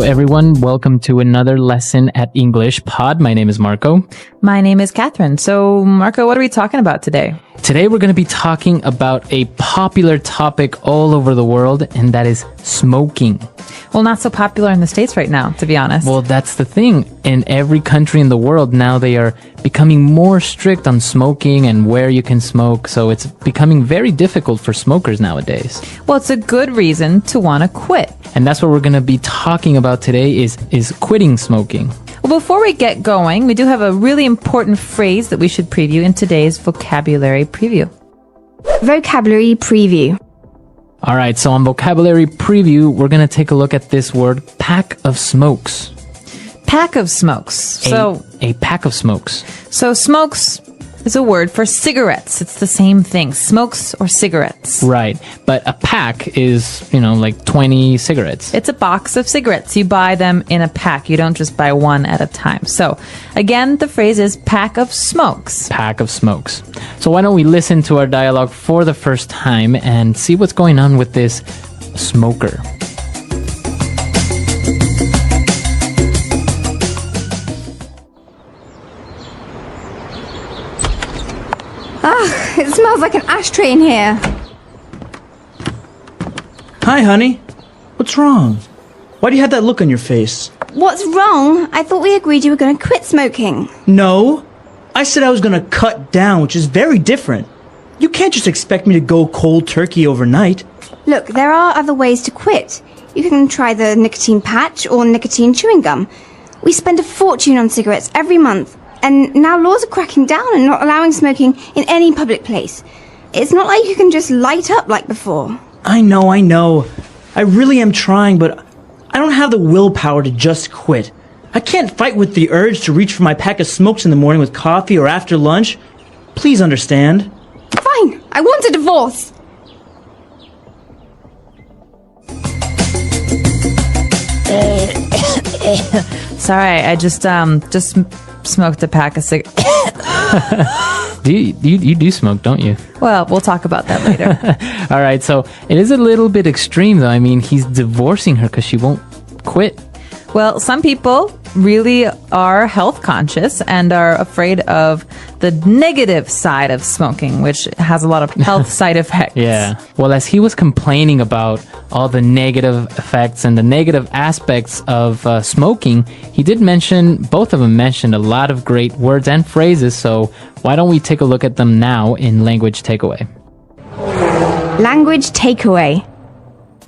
everyone. Welcome to another lesson at English Pod. My name is Marco. My name is Catherine. So, Marco, what are we talking about today? Today we're going to be talking about a popular topic all over the world, and that is smoking. Well, not so popular in the States right now, to be honest. Well, that's the thing. In every country in the world now, they are becoming more strict on smoking and where you can smoke. So it's becoming very difficult for smokers nowadays. Well, it's a good reason to want to quit. And that's what we're going to be talking about today is quitting smoking. Well, before we get going, we do have a really important phrase that we should preview in today's vocabulary preview. Vocabulary preview. All right, so on vocabulary preview, we're going to take a look at this word, pack of smokes. Pack of smokes. A pack of smokes. So smokes is a word for cigarettes. It's the same thing, smokes or cigarettes. Right, but a pack is, like 20 cigarettes. It's a box of cigarettes. You buy them in a pack. You don't just buy one at a time. So, again, the phrase is pack of smokes. Pack of smokes. So why don't we listen to our dialogue for the first time and see what's going on with this smoker. It smells like an ashtray in here. Hi, honey. What's wrong? Why do you have that look on your face? What's wrong? I thought we agreed you were going to quit smoking. No. I said I was going to cut down, which is very different. You can't just expect me to go cold turkey overnight. Look, there are other ways to quit. You can try the nicotine patch or nicotine chewing gum. We spend a fortune on cigarettes every month. And now laws are cracking down and not allowing smoking in any public place. It's not like you can just light up like before. I know. I really am trying, but I don't have the willpower to just quit. I can't fight with the urge to reach for my pack of smokes in the morning with coffee or after lunch. Please understand. Fine, I want a divorce. Sorry, I just smoked a pack of cigarettes. You do smoke, don't you? Well, we'll talk about that later. All right, so it is a little bit extreme, though. I mean, he's divorcing her because she won't quit. Well, some people really are health conscious and are afraid of the negative side of smoking, which has a lot of health side effects. Yeah. Well, as he was complaining about all the negative effects and the negative aspects of smoking, he did mention, both of them mentioned a lot of great words and phrases. So why don't we take a look at them now in Language Takeaway? Language takeaway.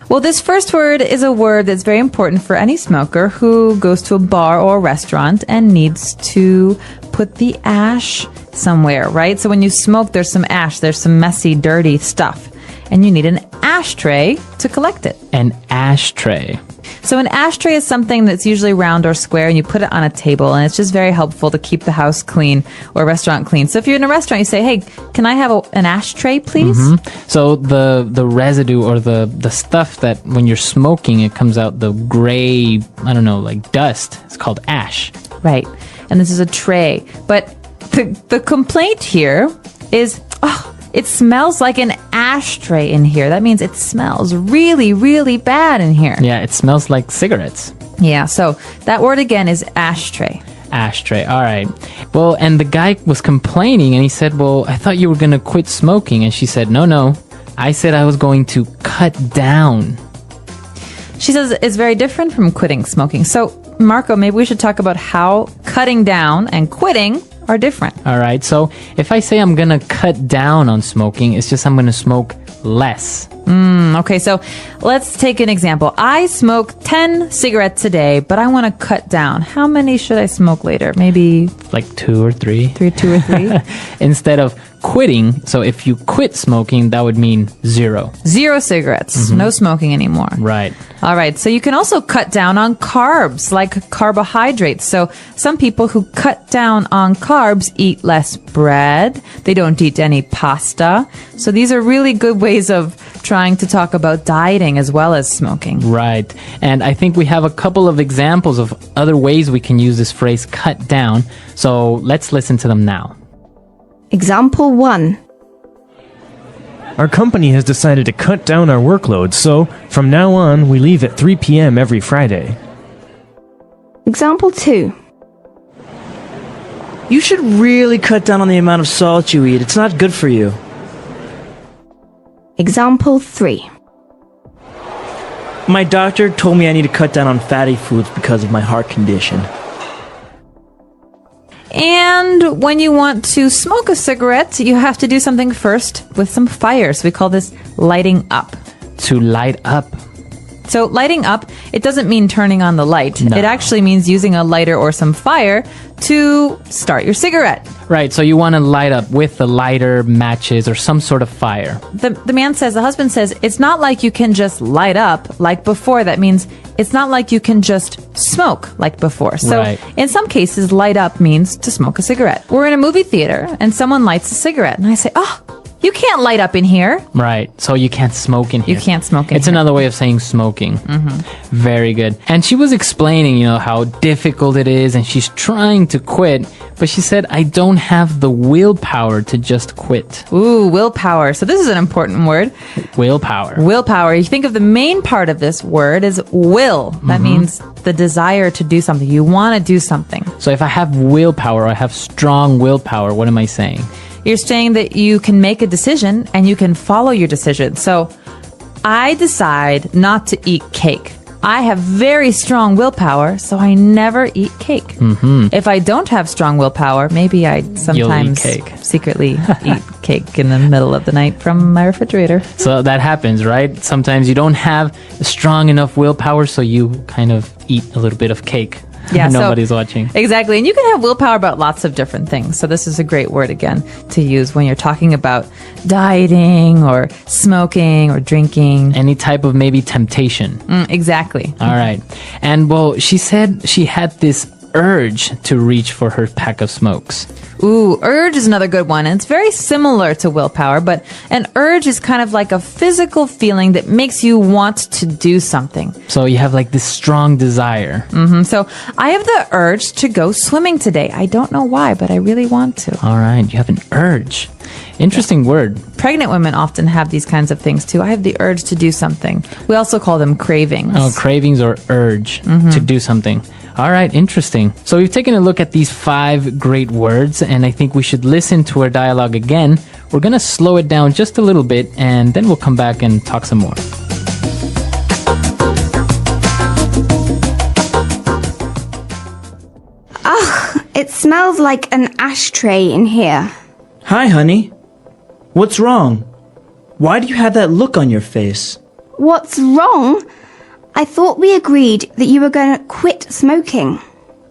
Well, this first word is a word that's very important for any smoker who goes to a bar or a restaurant and needs to put the ash somewhere, right? So when you smoke, there's some ash, there's some messy, dirty stuff, and you need an ashtray to collect it. An ashtray. So an ashtray is something that's usually round or square, and you put it on a table, and it's just very helpful to keep the house clean or restaurant clean. So if you're in a restaurant, you say, hey, can I have an ashtray, please? Mm-hmm. So the residue or the stuff that when you're smoking, it comes out the gray, I don't know, like dust. It's called ash. Right. And this is a tray. But the complaint here is, it smells like an ashtray in here. That means it smells really, really bad in here. Yeah, it smells like cigarettes. Yeah, so that word again is ashtray. Ashtray, all right. Well, and the guy was complaining and he said, well, I thought you were going to quit smoking. And she said, no, I said I was going to cut down. She says it's very different from quitting smoking. So, Marco, maybe we should talk about how cutting down and quitting are different. All right. So if I say I'm going to cut down on smoking, it's just I'm going to smoke less. Okay, so let's take an example. I smoke 10 cigarettes a day, but I want to cut down. How many should I smoke later? Maybe like 2 or 3. 2 or 3. Instead of quitting, so if you quit smoking, that would mean 0. 0 cigarettes. Mm-hmm. No smoking anymore. Right. All right. So you can also cut down on carbs, like carbohydrates. So some people who cut down on carbs eat less bread. They don't eat any pasta. So these are really good ways of trying to talk about dieting as well as smoking. Right. And I think we have a couple of examples of other ways we can use this phrase cut down. So let's listen to them now. Example 1. Our company has decided to cut down our workload, so from now on, we leave at 3 p.m. every Friday. Example 2. You should really cut down on the amount of salt you eat. It's not good for you. Example 3. My doctor told me I need to cut down on fatty foods because of my heart condition. And when you want to smoke a cigarette, you have to do something first with some fire. So we call this lighting up. To light up. So lighting up, it doesn't mean turning on the light. No. It actually means using a lighter or some fire to start your cigarette. Right, so you want to light up with the lighter, matches, or some sort of fire. The husband says, it's not like you can just light up like before. That means it's not like you can just smoke like before. So Right. in some cases, light up means to smoke a cigarette. We're in a movie theater and someone lights a cigarette. And I say, oh, you can't light up in here. Right, so you can't smoke in here. You can't smoke in It's here. another way of saying smoking. Very good. And she was explaining, how difficult it is, and she's trying to quit, but she said, I don't have the willpower to just quit. Ooh, willpower. So this is an important word. Willpower. Willpower. You think of the main part of this word is will. That means the desire to do something. You want to do something. So if I have willpower, I have strong willpower, what am I saying? You're saying that you can make a decision and you can follow your decision. So I decide not to eat cake. I have very strong willpower, so I never eat cake. Mm-hmm. If I don't have strong willpower, maybe I sometimes cake. secretly eat cake in the middle of the night from my refrigerator. So that happens, right? Sometimes you don't have strong enough willpower, so you kind of eat a little bit of cake. Yeah, Nobody's watching. Exactly. And you can have willpower about lots of different things. So this is a great word, again, to use when you're talking about dieting or smoking or drinking. Any type of maybe temptation. Exactly. All right. And well, she said she had this urge to reach for her pack of smokes. Ooh, urge is another good one. And it's very similar to willpower, but an urge is kind of like a physical feeling that makes you want to do something. So you have like this strong desire. So I have the urge to go swimming today. I don't know why, but I really want to. All right. You have an urge. Interesting word. Pregnant women often have these kinds of things too. I have the urge to do something. We also call them cravings. Oh, cravings or urge to do something. All right, interesting. So we've taken a look at these 5 great words, and I think we should listen to our dialogue again. We're going to slow it down just a little bit, and then we'll come back and talk some more. It smells like an ashtray in here. Hi, honey. What's wrong? Why do you have that look on your face? What's wrong? I thought we agreed that you were going to quit smoking.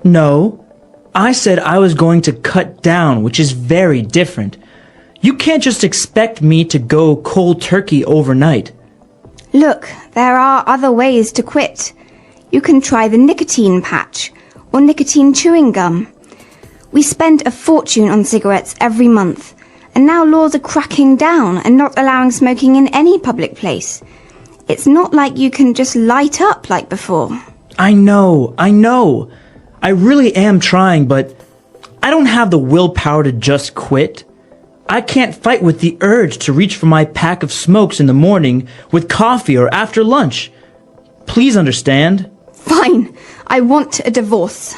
No, I said I was going to cut down, which is very different. You can't just expect me to go cold turkey overnight. Look, there are other ways to quit. You can try the nicotine patch or nicotine chewing gum. We spend a fortune on cigarettes every month, and now laws are cracking down and not allowing smoking in any public place. It's not like you can just light up like before. I know. I really am trying, but I don't have the willpower to just quit. I can't fight with the urge to reach for my pack of smokes in the morning with coffee or after lunch. Please understand. Fine, I want a divorce.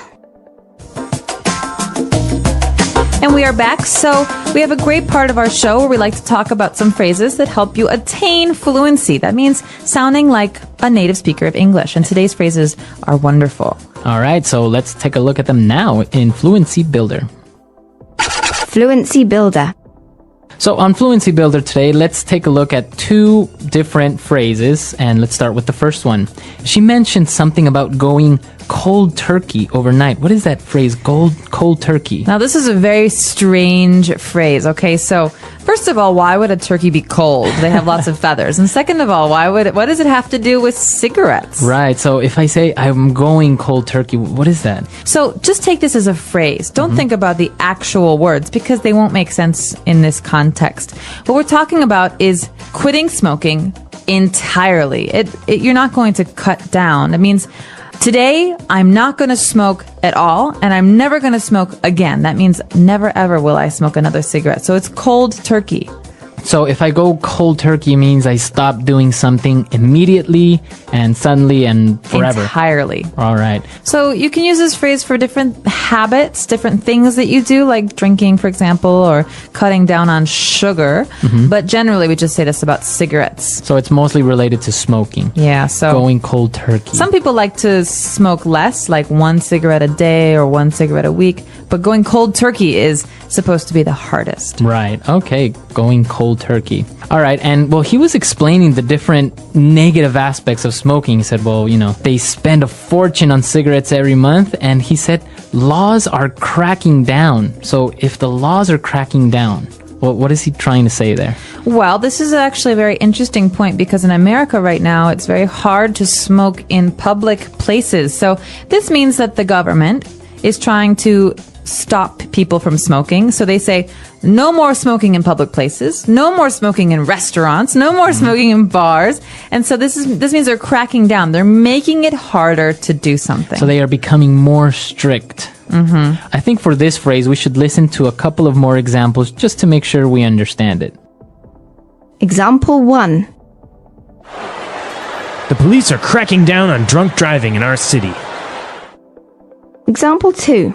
And we are back. So we have a great part of our show where we like to talk about some phrases that help you attain fluency. That means sounding like a native speaker of English. And today's phrases are wonderful. All right, so let's take a look at them now in Fluency Builder. Fluency Builder. So on Fluency Builder today, let's take a look at 2 different phrases, and let's start with the first one. She mentioned something about going cold turkey overnight. What is that phrase, cold turkey? Now, this is a very strange phrase, okay? So, first of all, why would a turkey be cold? They have lots of feathers. And second of all, what does it have to do with cigarettes? Right, so if I say I'm going cold turkey, what is that? So, just take this as a phrase. Don't think about the actual words because they won't make sense in this context. What we're talking about is quitting smoking entirely. You're not going to cut down. It means today, I'm not going to smoke at all, and I'm never going to smoke again. That means never ever will I smoke another cigarette. So it's cold turkey. So if I go cold turkey means I stop doing something immediately and suddenly and forever. Entirely. All right. So you can use this phrase for different habits, different things that you do, like drinking, for example, or cutting down on sugar. But generally, we just say this about cigarettes. So it's mostly related to smoking. Yeah, so Going cold turkey. some people like to smoke less, like 1 cigarette a day or 1 cigarette a week. But going cold turkey is supposed to be the hardest. Right. Okay. Going cold turkey. All right. And well, he was explaining the different negative aspects of smoking. He said, well, they spend a fortune on cigarettes every month. And he said, laws are cracking down. So if the laws are cracking down, well, what is he trying to say there? Well, this is actually a very interesting point because in America right now, it's very hard to smoke in public places. So this means that the government is trying to stop people from smoking. So they say, no more smoking in public places, no more smoking in restaurants, no more smoking in bars. And so this means they're cracking down. They're making it harder to do something. So they are becoming more strict. I think for this phrase, we should listen to a couple of more examples just to make sure we understand it. Example 1. The police are cracking down on drunk driving in our city. Example 2.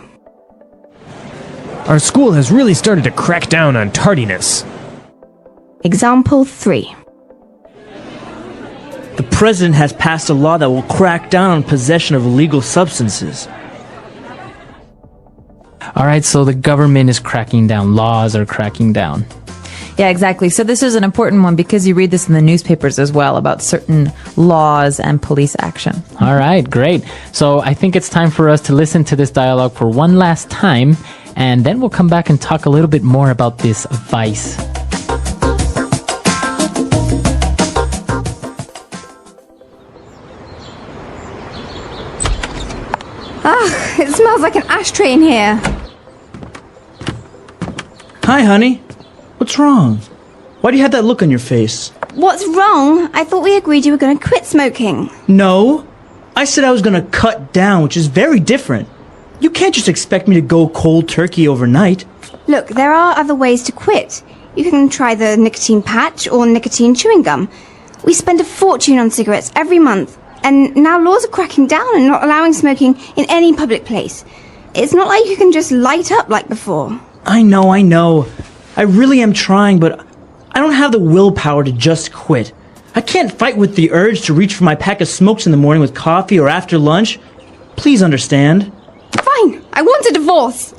Our school has really started to crack down on tardiness. Example 3. The president has passed a law that will crack down on possession of illegal substances. All right. So the government is cracking down. Laws are cracking down. Yeah, exactly. So this is an important one because you read this in the newspapers as well about certain laws and police action. All right. Great. So I think it's time for us to listen to this dialogue for one last time. And then we'll come back and talk a little bit more about this vice. It smells like an ashtray in here. Hi, honey. What's wrong? Why do you have that look on your face? What's wrong? I thought we agreed you were going to quit smoking. No. I said I was going to cut down, which is very different. You can't just expect me to go cold turkey overnight. Look, there are other ways to quit. You can try the nicotine patch or nicotine chewing gum. We spend a fortune on cigarettes every month. And now laws are cracking down and not allowing smoking in any public place. It's not like you can just light up like before. I know. I really am trying, but I don't have the willpower to just quit. I can't fight with the urge to reach for my pack of smokes in the morning with coffee or after lunch. Please understand. Fine, I want a divorce.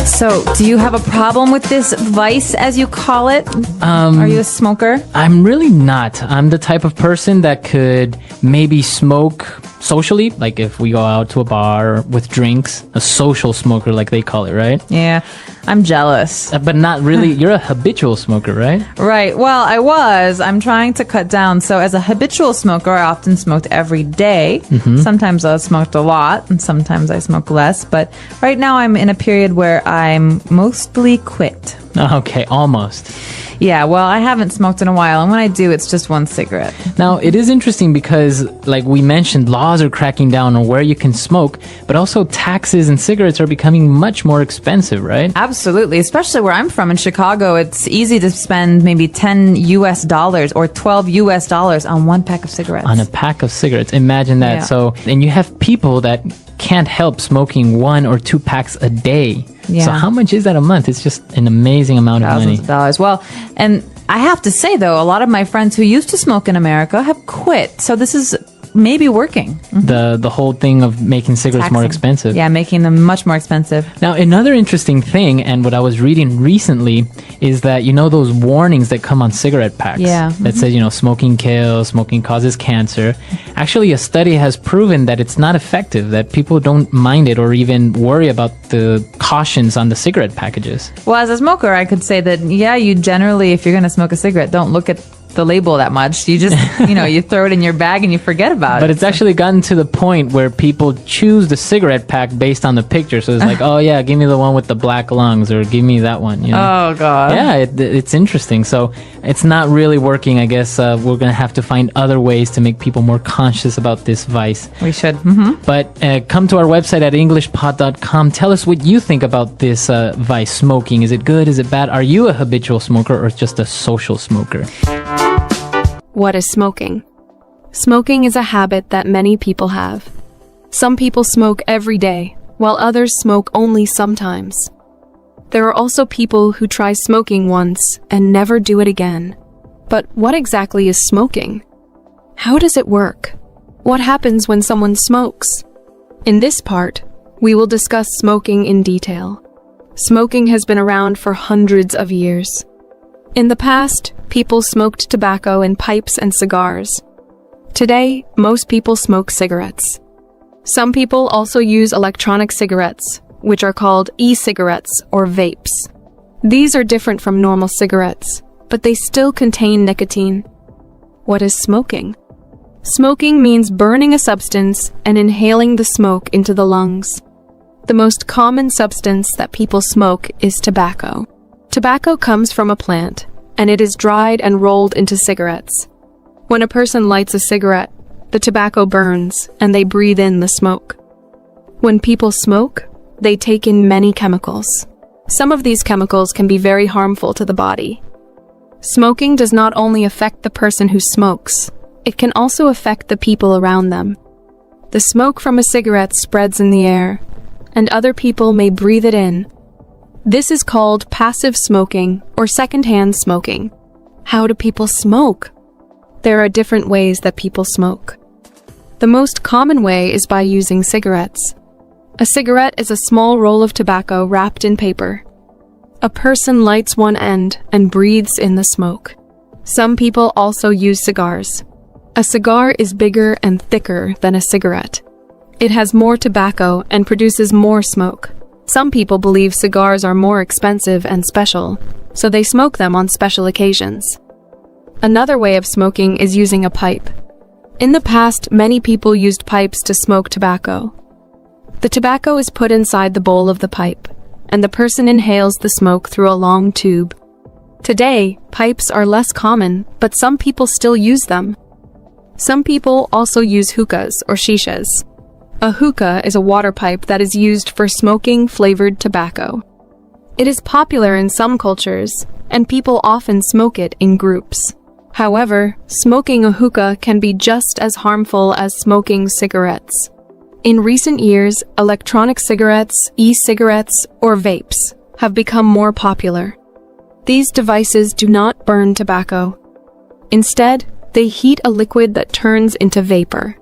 So, do you have a problem with this vice, as you call it? Are you a smoker? I'm really not. I'm the type of person that could maybe smoke socially, like if we go out to a bar with drinks, a social smoker like they call it, right? Yeah, I'm jealous. But not really. You're a habitual smoker, right? Right. Well, I'm trying to cut down. So as a habitual smoker, I often smoked every day. Sometimes I smoked a lot and sometimes I smoke less. But right now I'm in a period where I'm mostly quit. Okay, almost. Yeah, well, I haven't smoked in a while, and when I do, it's just 1 cigarette. Now, it is interesting because, like we mentioned, laws are cracking down on where you can smoke, but also taxes and cigarettes are becoming much more expensive, right? Absolutely, especially where I'm from in Chicago. It's easy to spend maybe $10 or $12 on 1 pack of cigarettes. On a pack of cigarettes. Imagine that. Yeah. So, and you have people that can't help smoking 1 or 2 packs a day. Yeah. So how much is that a month? It's just an amazing amount of money. Thousands of dollars. Well, and I have to say, though, a lot of my friends who used to smoke in America have quit. So this is maybe working. The whole thing of making cigarettes more Taxing. expensive. Yeah, making them much more expensive. Now, another interesting thing, and what I was reading recently, is that, those warnings that come on cigarette packs Yeah. that says, smoking kills, smoking causes cancer. Actually, a study has proven that it's not effective, that people don't mind it or even worry about the cautions on the cigarette packages. Well, as a smoker, I could say that, yeah, you generally, if you're going to smoke a cigarette, don't look at the label that much. You just, you throw it in your bag and you forget about it. But it's actually gotten to the point where people choose the cigarette pack based on the picture. So it's like, oh yeah, give me the one with the black lungs, or give me that one. Oh God. Yeah, it's interesting. So it's not really working. I guess we're gonna have to find other ways to make people more conscious about this vice. We should. But come to our website at englishpod.com. Tell us what you think about this vice, smoking. Is it good? Is it bad? Are you a habitual smoker or just a social smoker? What is smoking? Smoking is a habit that many people have. Some people smoke every day, while others smoke only sometimes. There are also people who try smoking once and never do it again. But what exactly is smoking? How does it work? What happens when someone smokes? In this part, we will discuss smoking in detail. Smoking has been around for hundreds of years. In the past, people smoked tobacco in pipes and cigars. Today, most people smoke cigarettes. Some people also use electronic cigarettes, which are called e-cigarettes or vapes. These are different from normal cigarettes, but they still contain nicotine. What is smoking? Smoking means burning a substance and inhaling the smoke into the lungs. The most common substance that people smoke is tobacco. Tobacco comes from a plant, and it is dried and rolled into cigarettes. When a person lights a cigarette, the tobacco burns, and they breathe in the smoke. When people smoke, they take in many chemicals. Some of these chemicals can be very harmful to the body. Smoking does not only affect the person who smokes, it can also affect the people around them. The smoke from a cigarette spreads in the air, and other people may breathe it in. This is called passive smoking or secondhand smoking. How do people smoke? There are different ways that people smoke. The most common way is by using cigarettes. A cigarette is a small roll of tobacco wrapped in paper. A person lights one end and breathes in the smoke. Some people also use cigars. A cigar is bigger and thicker than a cigarette. It has more tobacco and produces more smoke. Some people believe cigars are more expensive and special, so they smoke them on special occasions. Another way of smoking is using a pipe. In the past, many people used pipes to smoke tobacco. The tobacco is put inside the bowl of the pipe, and the person inhales the smoke through a long tube. Today, pipes are less common, but some people still use them. Some people also use hookahs or shishas. A hookah is a water pipe that is used for smoking flavored tobacco. It is popular in some cultures, and people often smoke it in groups. However, smoking a hookah can be just as harmful as smoking cigarettes. In recent years, electronic cigarettes, e-cigarettes, or vapes have become more popular. These devices do not burn tobacco. Instead, they heat a liquid that turns into vapor.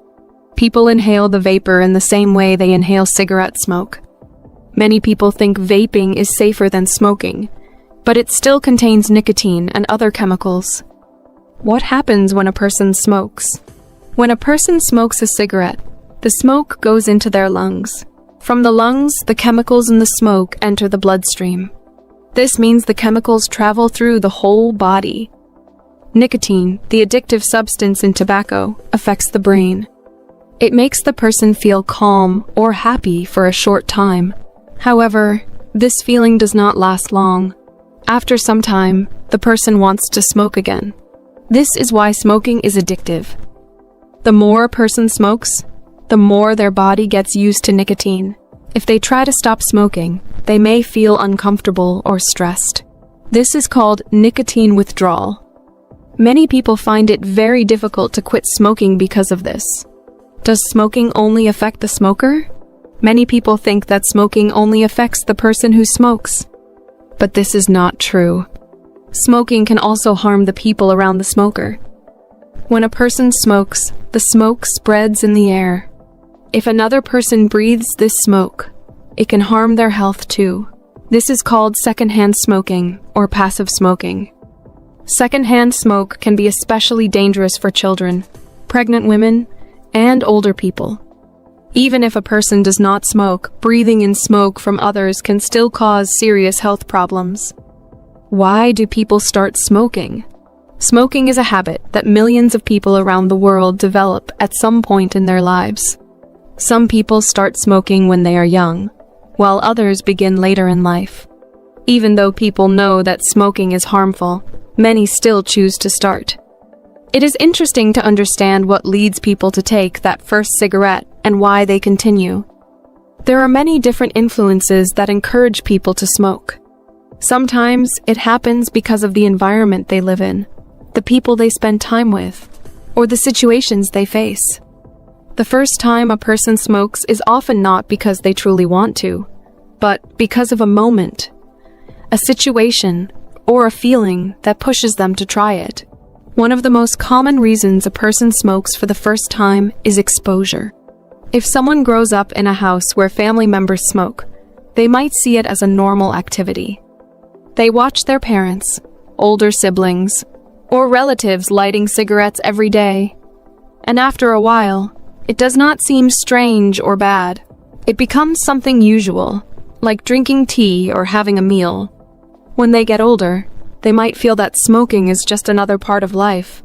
People inhale the vapor in the same way they inhale cigarette smoke. Many people think vaping is safer than smoking, but it still contains nicotine and other chemicals. What happens when a person smokes? When a person smokes a cigarette, the smoke goes into their lungs. From the lungs, the chemicals in the smoke enter the bloodstream. This means the chemicals travel through the whole body. Nicotine, the addictive substance in tobacco, affects the brain. It makes the person feel calm or happy for a short time. However, this feeling does not last long. After some time, the person wants to smoke again. This is why smoking is addictive. The more a person smokes, the more their body gets used to nicotine. If they try to stop smoking, they may feel uncomfortable or stressed. This is called nicotine withdrawal. Many people find it very difficult to quit smoking because of this. Does smoking only affect the smoker? Many people think that smoking only affects the person who smokes. But this is not true. Smoking can also harm the people around the smoker. When a person smokes, the smoke spreads in the air. If another person breathes this smoke, it can harm their health too. This is called secondhand smoking or passive smoking. Secondhand smoke can be especially dangerous for children, pregnant women, and older people. Even if a person does not smoke, breathing in smoke from others can still cause serious health problems. Why do people start smoking? Smoking is a habit that millions of people around the world develop at some point in their lives. Some people start smoking when they are young, while others begin later in life. Even though people know that smoking is harmful, many still choose to start. It is interesting to understand what leads people to take that first cigarette and why they continue. There are many different influences that encourage people to smoke. Sometimes it happens because of the environment they live in, the people they spend time with, or the situations they face. The first time a person smokes is often not because they truly want to, but because of a moment, a situation, or a feeling that pushes them to try it. One of the most common reasons a person smokes for the first time is exposure. If someone grows up in a house where family members smoke, they might see it as a normal activity. They watch their parents, older siblings, or relatives lighting cigarettes every day, and after a while, it does not seem strange or bad. It becomes something usual, like drinking tea or having a meal. When they get older, they might feel that smoking is just another part of life,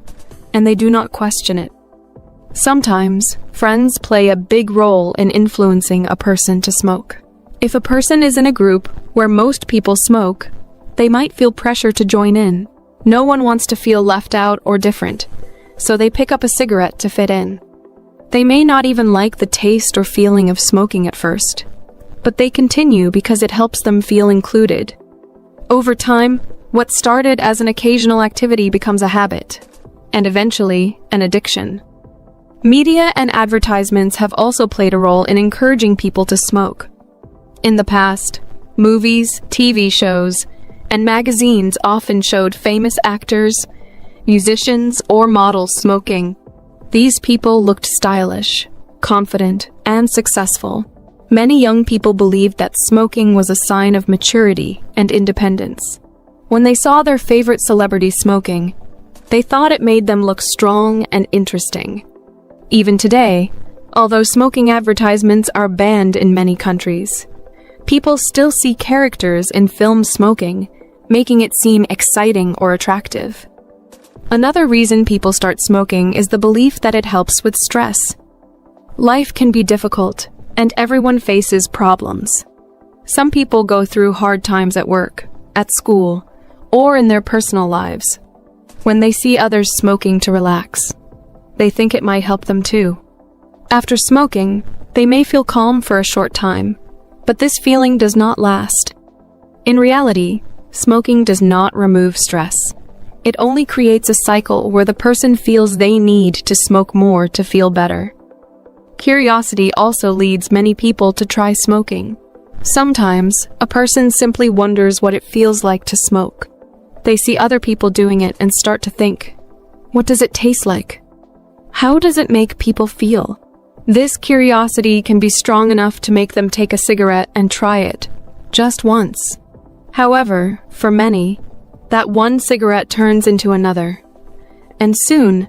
and they do not question it. Sometimes, friends play a big role in influencing a person to smoke. If a person is in a group where most people smoke, they might feel pressure to join in. No one wants to feel left out or different, so they pick up a cigarette to fit in. They may not even like the taste or feeling of smoking at first, but they continue because it helps them feel included. Over time, what started as an occasional activity becomes a habit, and eventually, an addiction. Media and advertisements have also played a role in encouraging people to smoke. In the past, movies, TV shows, and magazines often showed famous actors, musicians, or models smoking. These people looked stylish, confident, and successful. Many young people believed that smoking was a sign of maturity and independence. When they saw their favorite celebrity smoking, they thought it made them look strong and interesting. Even today, although smoking advertisements are banned in many countries, people still see characters in films smoking, making it seem exciting or attractive. Another reason people start smoking is the belief that it helps with stress. Life can be difficult, and everyone faces problems. Some people go through hard times at work, at school, or in their personal lives. When they see others smoking to relax, they think it might help them too. After smoking, they may feel calm for a short time, but this feeling does not last. In reality, smoking does not remove stress. It only creates a cycle where the person feels they need to smoke more to feel better. Curiosity also leads many people to try smoking. Sometimes, a person simply wonders what it feels like to smoke. They see other people doing it and start to think, what does it taste like? How does it make people feel? This curiosity can be strong enough to make them take a cigarette and try it, just once. However, for many, that one cigarette turns into another, and soon,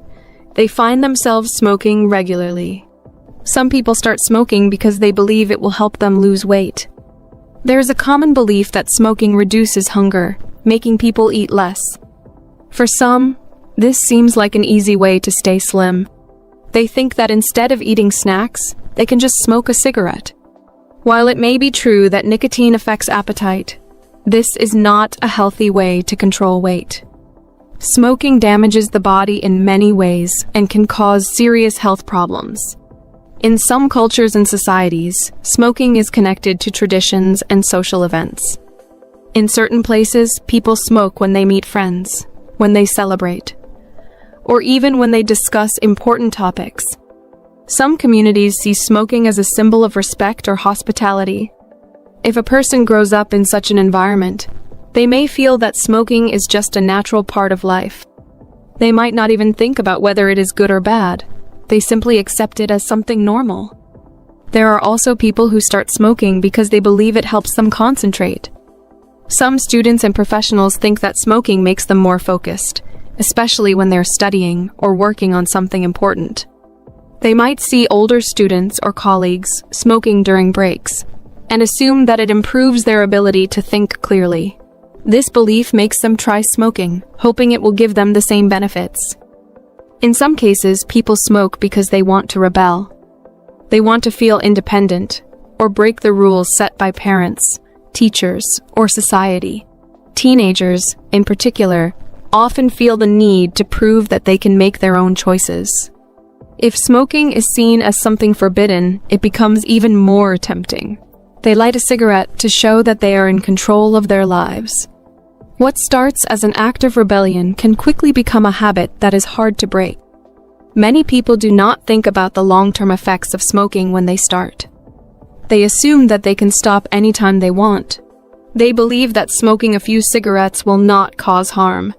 they find themselves smoking regularly. Some people start smoking because they believe it will help them lose weight. There is a common belief that smoking reduces hunger, making people eat less. For some, this seems like an easy way to stay slim. They think that instead of eating snacks, they can just smoke a cigarette. While it may be true that nicotine affects appetite, this is not a healthy way to control weight. Smoking damages the body in many ways and can cause serious health problems. In some cultures and societies, smoking is connected to traditions and social events. In certain places, people smoke when they meet friends, when they celebrate, or even when they discuss important topics. Some communities see smoking as a symbol of respect or hospitality. If a person grows up in such an environment, they may feel that smoking is just a natural part of life. They might not even think about whether it is good or bad. They simply accept it as something normal. There are also people who start smoking because they believe it helps them concentrate. Some students and professionals think that smoking makes them more focused, especially when they're studying or working on something important. They might see older students or colleagues smoking during breaks and assume that it improves their ability to think clearly. This belief makes them try smoking, hoping it will give them the same benefits. In some cases, people smoke because they want to rebel. They want to feel independent, or break the rules set by parents, teachers, or society. Teenagers, in particular, often feel the need to prove that they can make their own choices. If smoking is seen as something forbidden, it becomes even more tempting. They light a cigarette to show that they are in control of their lives. What starts as an act of rebellion can quickly become a habit that is hard to break. Many people do not think about the long-term effects of smoking when they start. They assume that they can stop anytime they want. They believe that smoking a few cigarettes will not cause harm.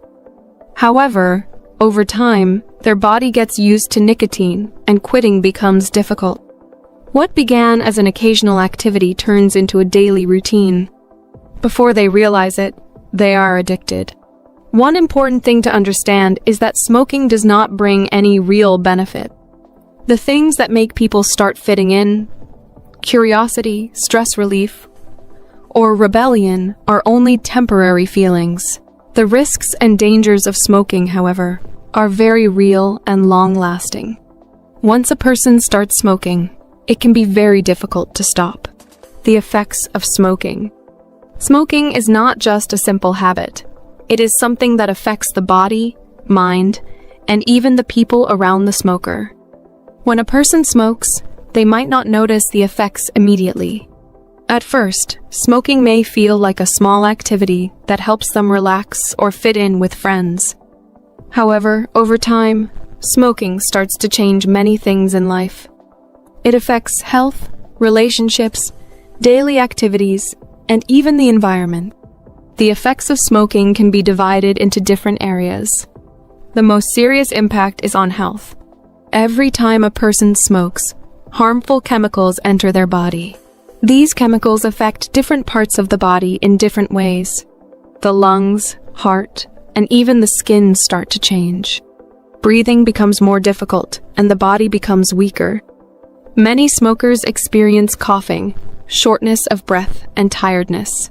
However, over time, their body gets used to nicotine and quitting becomes difficult. What began as an occasional activity turns into a daily routine. Before they realize it, they are addicted. One important thing to understand is that smoking does not bring any real benefit. The things that make people start fitting in, curiosity, stress relief, or rebellion, are only temporary feelings. The risks and dangers of smoking, however, are very real and long-lasting. Once a person starts smoking, it can be very difficult to stop. The effects of smoking. Smoking is not just a simple habit. It is something that affects the body, mind, and even the people around the smoker. When a person smokes, they might not notice the effects immediately. At first, smoking may feel like a small activity that helps them relax or fit in with friends. However, over time, smoking starts to change many things in life. It affects health, relationships, daily activities, and even the environment. The effects of smoking can be divided into different areas. The most serious impact is on health. Every time a person smokes, harmful chemicals enter their body. These chemicals affect different parts of the body in different ways. The lungs, heart, and even the skin start to change. Breathing becomes more difficult, and the body becomes weaker. Many smokers experience coughing, shortness of breath, and tiredness.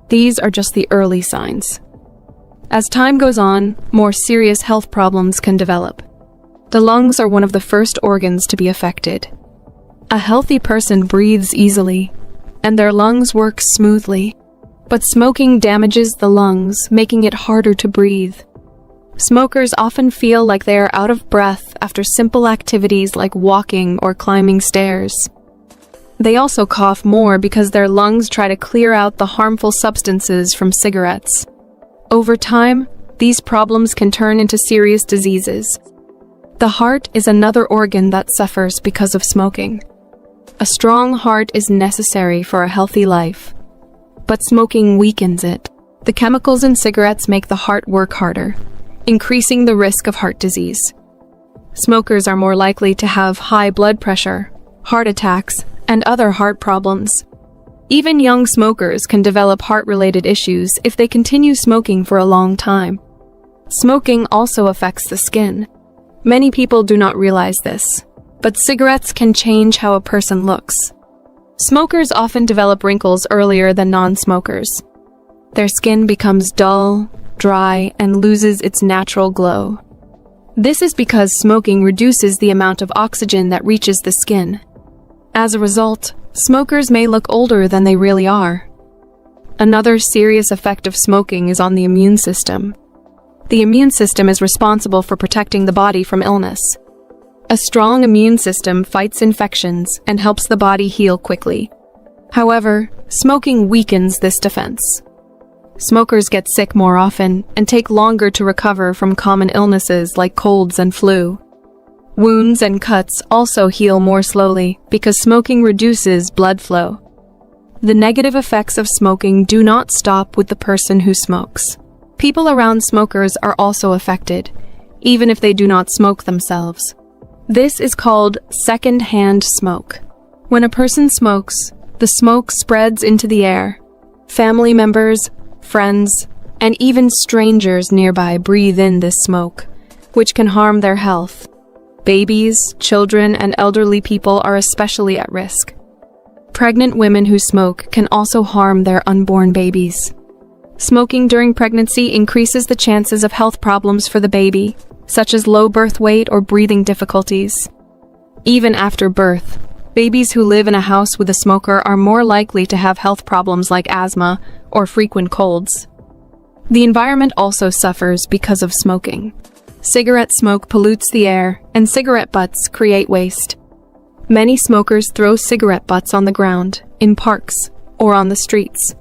These are just the early signs. As time goes on, more serious health problems can develop. The lungs are one of the first organs to be affected. A healthy person breathes easily, and their lungs work smoothly. But smoking damages the lungs, making it harder to breathe. Smokers often feel like they are out of breath after simple activities like walking or climbing stairs. They also cough more because their lungs try to clear out the harmful substances from cigarettes. Over time, these problems can turn into serious diseases. The heart is another organ that suffers because of smoking. A strong heart is necessary for a healthy life, but smoking weakens it. The chemicals in cigarettes make the heart work harder, increasing the risk of heart disease. Smokers are more likely to have high blood pressure, heart attacks, and other heart problems. Even young smokers can develop heart-related issues if they continue smoking for a long time. Smoking also affects the skin. Many people do not realize this, but cigarettes can change how a person looks. Smokers often develop wrinkles earlier than non-smokers. Their skin becomes dull, dry, and loses its natural glow. This is because smoking reduces the amount of oxygen that reaches the skin. As a result, smokers may look older than they really are. Another serious effect of smoking is on the immune system. The immune system is responsible for protecting the body from illness. A strong immune system fights infections and helps the body heal quickly. However, smoking weakens this defense. Smokers get sick more often and take longer to recover from common illnesses like colds and flu. Wounds and cuts also heal more slowly because smoking reduces blood flow. The negative effects of smoking do not stop with the person who smokes. People around smokers are also affected, even if they do not smoke themselves. This is called second-hand smoke. When a person smokes, the smoke spreads into the air. Family members, friends, and even strangers nearby breathe in this smoke, which can harm their health. Babies, children, and elderly people are especially at risk. Pregnant women who smoke can also harm their unborn babies. Smoking during pregnancy increases the chances of health problems for the baby, such as low birth weight or breathing difficulties. Even after birth, babies who live in a house with a smoker are more likely to have health problems like asthma or frequent colds. The environment also suffers because of smoking. Cigarette smoke pollutes the air, and cigarette butts create waste. Many smokers throw cigarette butts on the ground, in parks, or on the streets.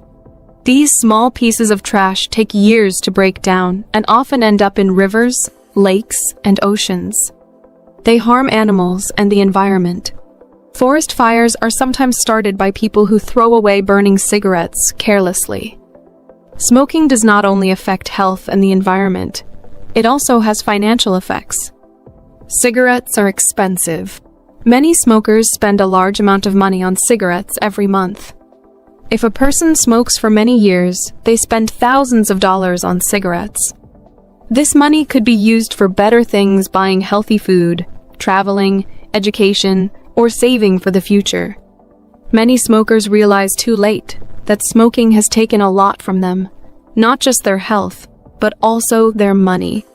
These small pieces of trash take years to break down and often end up in rivers, lakes, and oceans. They harm animals and the environment. Forest fires are sometimes started by people who throw away burning cigarettes carelessly. Smoking does not only affect health and the environment, it also has financial effects. Cigarettes are expensive. Many smokers spend a large amount of money on cigarettes every month. If a person smokes for many years, they spend thousands of dollars on cigarettes. This money could be used for better things, buying healthy food, traveling, education, or saving for the future. Many smokers realize too late that smoking has taken a lot from them, not just their health, but also their money.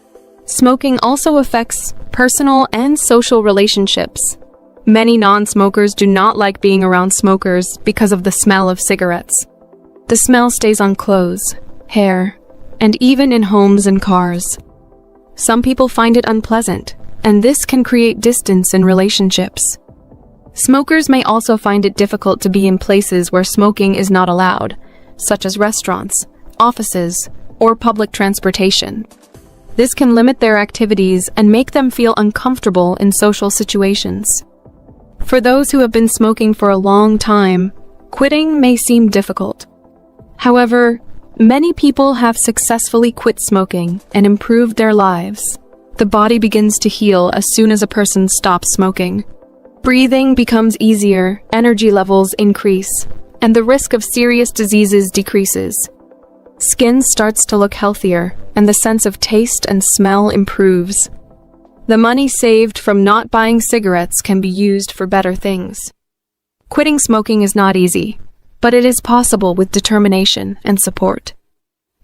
Smoking also affects personal and social relationships. Many non-smokers do not like being around smokers because of the smell of cigarettes. The smell stays on clothes, hair, and even in homes and cars. Some people find it unpleasant, and this can create distance in relationships. Smokers may also find it difficult to be in places where smoking is not allowed, such as restaurants, offices, or public transportation. This can limit their activities and make them feel uncomfortable in social situations. For those who have been smoking for a long time, quitting may seem difficult. However, many people have successfully quit smoking and improved their lives. The body begins to heal as soon as a person stops smoking. Breathing becomes easier, energy levels increase, and the risk of serious diseases decreases. Skin starts to look healthier, and the sense of taste and smell improves. The money saved from not buying cigarettes can be used for better things. Quitting smoking is not easy, but it is possible with determination and support.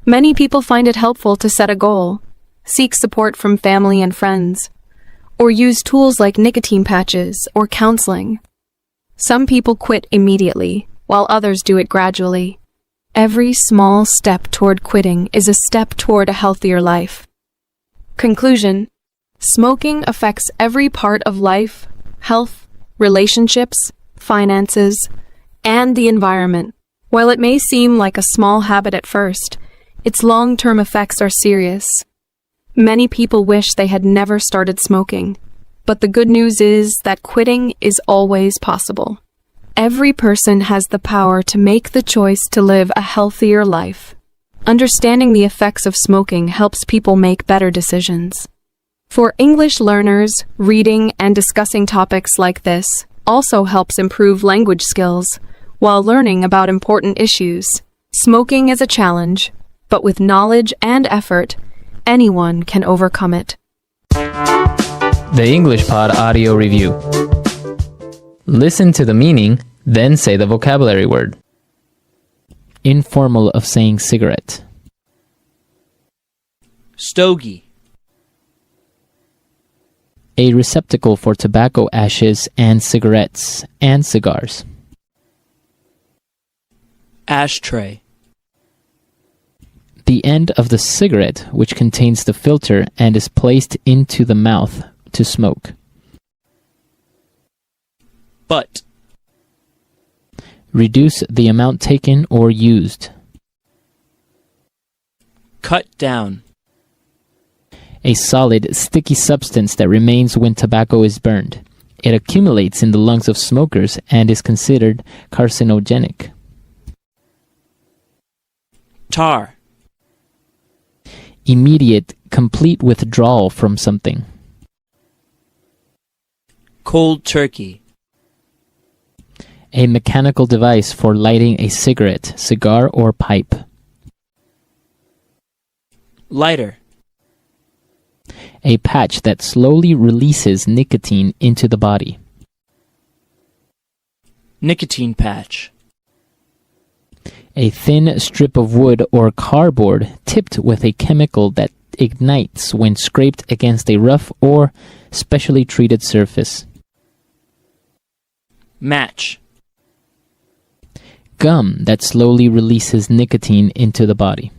Many people find it helpful to set a goal, seek support from family and friends, or use tools like nicotine patches or counseling. Some people quit immediately, while others do it gradually. Every small step toward quitting is a step toward a healthier life. Conclusion: smoking affects every part of life, health, relationships, finances, and the environment. While it may seem like a small habit at first, its long-term effects are serious. Many people wish they had never started smoking, but the good news is that quitting is always possible. Every person has the power to make the choice to live a healthier life. Understanding the effects of smoking helps people make better decisions. For English learners, reading and discussing topics like this also helps improve language skills while learning about important issues. Smoking is a challenge, but with knowledge and effort, anyone can overcome it. The English Pod Audio Review. Listen to the meaning, then say the vocabulary word. Informal of saying cigarette. Stogie. A receptacle for tobacco ashes and cigarettes and cigars. Ashtray. The end of the cigarette which contains the filter and is placed into the mouth to smoke. Butt. Reduce the amount taken or used. Cut down. A solid, sticky substance that remains when tobacco is burned. It accumulates in the lungs of smokers and is considered carcinogenic. Tar. Immediate, complete withdrawal from something. Cold turkey. A mechanical device for lighting a cigarette, cigar, or pipe. Lighter. A patch that slowly releases nicotine into the body. Nicotine patch. A thin strip of wood or cardboard tipped with a chemical that ignites when scraped against a rough or specially treated surface. Match. Gum that slowly releases nicotine into the body.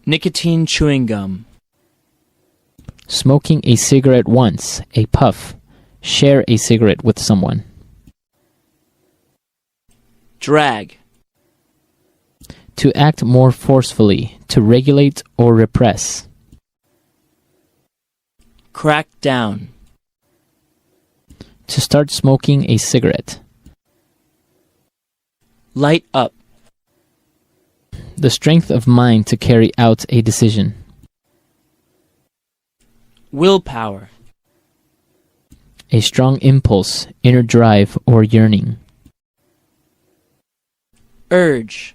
Nicotine chewing gum. Smoking a cigarette once, a puff. Share a cigarette with someone. Drag. To act more forcefully, to regulate or repress. Crack down. To start smoking a cigarette. Light up. The strength of mind to carry out a decision. Willpower. A strong impulse, inner drive, or yearning. Urge.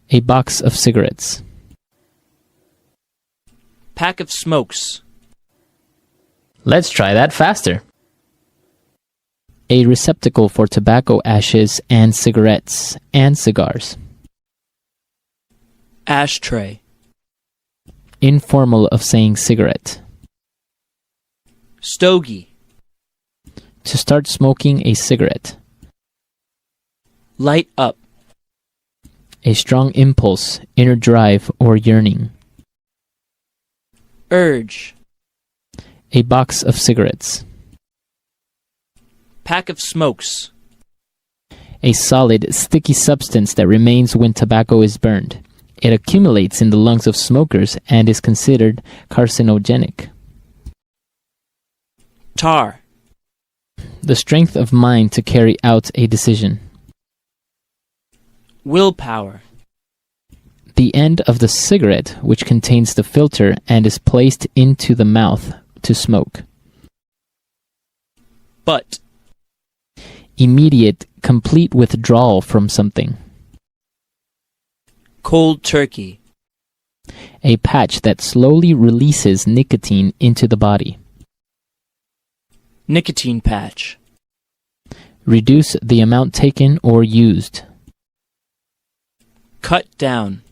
A box of cigarettes. Pack of smokes. Let's try that faster. A receptacle for tobacco ashes and cigarettes and cigars. Ashtray. Informal of saying cigarette. Stogie. To start smoking a cigarette. Light up. A strong impulse, inner drive, or yearning. Urge. A box of cigarettes. Pack of smokes. A solid, sticky substance that remains when tobacco is burned. It accumulates in the lungs of smokers and is considered carcinogenic. Tar. The strength of mind to carry out a decision. Willpower. The end of the cigarette, which contains the filter and is placed into the mouth to smoke. Butt. Immediate, complete withdrawal from something. Cold turkey. A patch that slowly releases nicotine into the body. Nicotine patch. Reduce the amount taken or used. Cut down.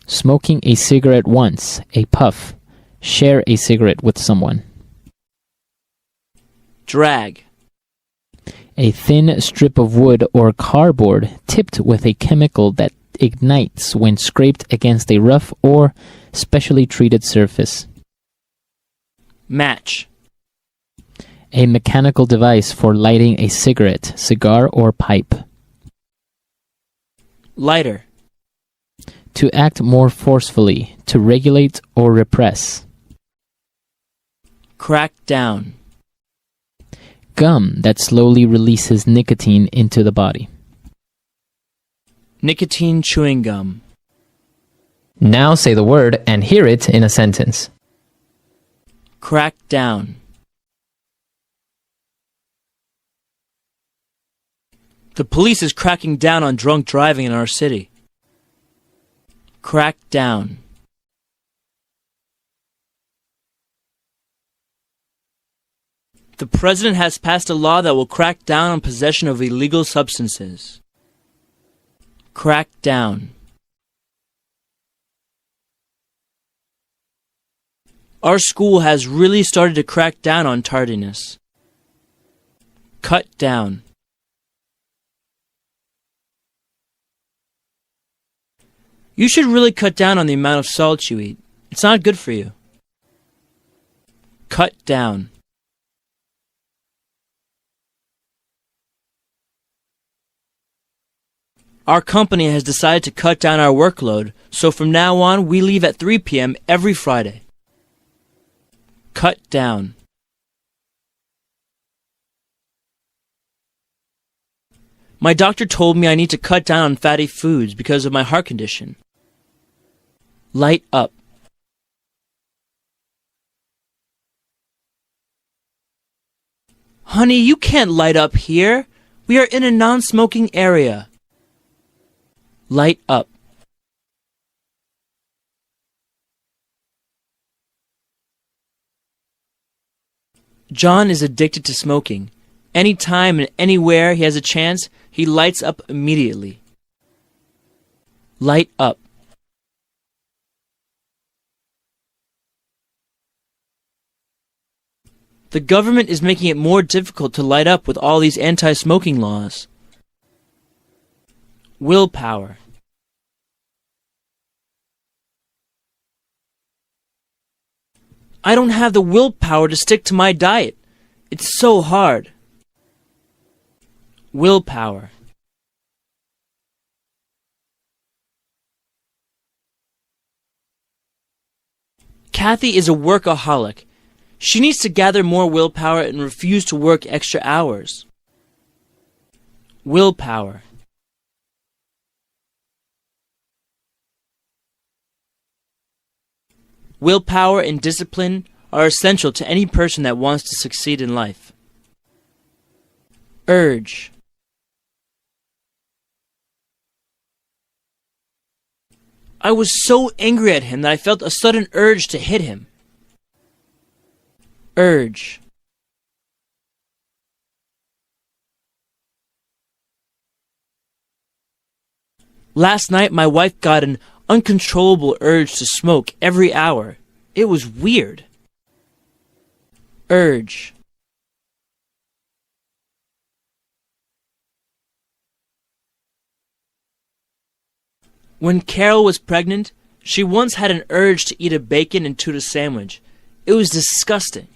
Smoking a cigarette once, a puff. Share a cigarette with someone. Drag. A thin strip of wood or cardboard tipped with a chemical that ignites when scraped against a rough or specially treated surface. Match. A mechanical device for lighting a cigarette, cigar, or pipe. Lighter. To act more forcefully, to regulate or repress. Crack down. Gum that slowly releases nicotine into the body. Nicotine chewing gum. Now say the word and hear it in a sentence. Crack down. The police is cracking down on drunk driving in our city. Crack down. The president has passed a law that will crack down on possession of illegal substances. Crack down. Our school has really started to crack down on tardiness. Cut down. You should really cut down on the amount of salt you eat. It's not good for you. Cut down. Our company has decided to cut down our workload, so from now on we leave at 3 p.m. every Friday. Cut down. My doctor told me I need to cut down on fatty foods because of my heart condition. Light up. Honey, you can't light up here. We are in a non-smoking area. Light up. John is addicted to smoking, Anytime and anywhere he has a chance, he lights up immediately. Light up. The government is making it more difficult to light up with all these anti-smoking laws. Willpower. I don't have the willpower to stick to my diet. It's so hard. Willpower. Kathy is a workaholic. She needs to gather more willpower and refuse to work extra hours. Willpower. Willpower and discipline are essential to any person that wants to succeed in life. Urge. I was so angry at him that I felt a sudden urge to hit him. Urge. Last night, my wife got an uncontrollable urge to smoke every hour. It was weird. Urge. When Carol was pregnant, she once had an urge to eat a bacon and tuna sandwich. It was disgusting.